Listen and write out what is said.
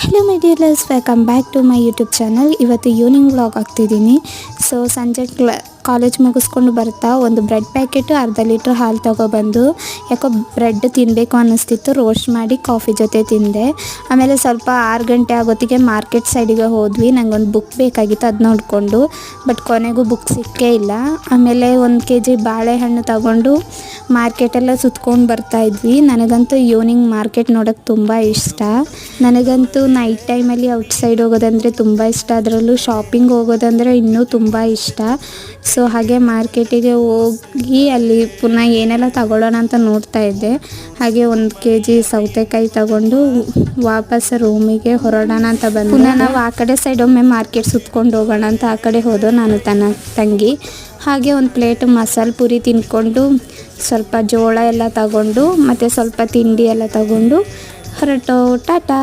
Hello my dear loves, welcome back to my YouTube channel. ಇವತ್ತು evening vlog ಆಗ್ತಿದ್ದೀನಿ. So ಸಂಜೆ college ಮುಗಿಸ್ಕೊಂಡು ಬರ್ತಾ ಒಂದು ಬ್ರೆಡ್ ಪ್ಯಾಕೆಟು ಅರ್ಧ ಲೀಟ್ರ್ ಹಾಲು ತೊಗೊಬಂದು ಯಾಕೋ ಬ್ರೆಡ್ ತಿನ್ನಬೇಕು ಅನ್ನಿಸ್ತಿತ್ತು. ರೋಸ್ಟ್ ಮಾಡಿ ಕಾಫಿ ಜೊತೆ ತಿಂದೆ. ಆಮೇಲೆ ಸ್ವಲ್ಪ 6 ಗಂಟೆ ಆಗೋತ್ತಿಗೆ ಮಾರ್ಕೆಟ್ ಸೈಡಿಗೆ ಹೋದ್ವಿ. ನನಗೊಂದು ಬುಕ್ ಬೇಕಾಗಿತ್ತು, ಅದು ನೋಡಿಕೊಂಡು. ಬಟ್ ಕೊನೆಗೂ ಬುಕ್ ಸಿಕ್ಕೇ ಇಲ್ಲ. ಆಮೇಲೆ 1 kg ಬಾಳೆಹಣ್ಣು ತಗೊಂಡು ಮಾರ್ಕೆಟೆಲ್ಲ ಸುತ್ಕೊಂಡು ಬರ್ತಾಯಿದ್ವಿ. ನನಗಂತೂ ಈವ್ನಿಂಗ್ ಮಾರ್ಕೆಟ್ ನೋಡೋಕ್ಕೆ ತುಂಬ ಇಷ್ಟ. ನನಗಂತೂ ನೈಟ್ ಟೈಮಲ್ಲಿ ಔಟ್ಸೈಡ್ ಹೋಗೋದಂದರೆ ತುಂಬ ಇಷ್ಟ. ಅದರಲ್ಲೂ ಶಾಪಿಂಗ್ ಹೋಗೋದಂದರೆ ಇನ್ನೂ ತುಂಬ ಇಷ್ಟ. ಸೊ ಹಾಗೆ ಮಾರ್ಕೆಟಿಗೆ ಹೋಗಿ ಅಲ್ಲಿ ಪುನಃ ಏನೆಲ್ಲ ತಗೊಳ್ಳೋಣ ಅಂತ ನೋಡ್ತಾ ಇದ್ದೆ. ಹಾಗೆ 1 kg ಸೌತೆಕಾಯಿ ತಗೊಂಡು ವಾಪಸ್ ರೂಮಿಗೆ ಹೊರಡೋಣ ಅಂತ ಬಂದು ಪುನಃ ನಾವು ಆ ಕಡೆ ಸೈಡ್ ಒಮ್ಮೆ ಮಾರ್ಕೆಟ್ ಸುತ್ಕೊಂಡು ಹೋಗೋಣ ಅಂತ ಆ ಕಡೆ ಹೋದೋ ನಾನು ತಂಗಿ. ಹಾಗೆ ಒಂದು ಪ್ಲೇಟ್ ಮಸಾಲೆ ಪೂರಿ ತಿಂದ್ಕೊಂಡು ಸ್ವಲ್ಪ ಜೋಳ ಎಲ್ಲ ತಗೊಂಡು ಮತ್ತು ಸ್ವಲ್ಪ ತಿಂಡಿ ಎಲ್ಲ ತಗೊಂಡು ಹೊರಟೋ. ಟಾಟಾ.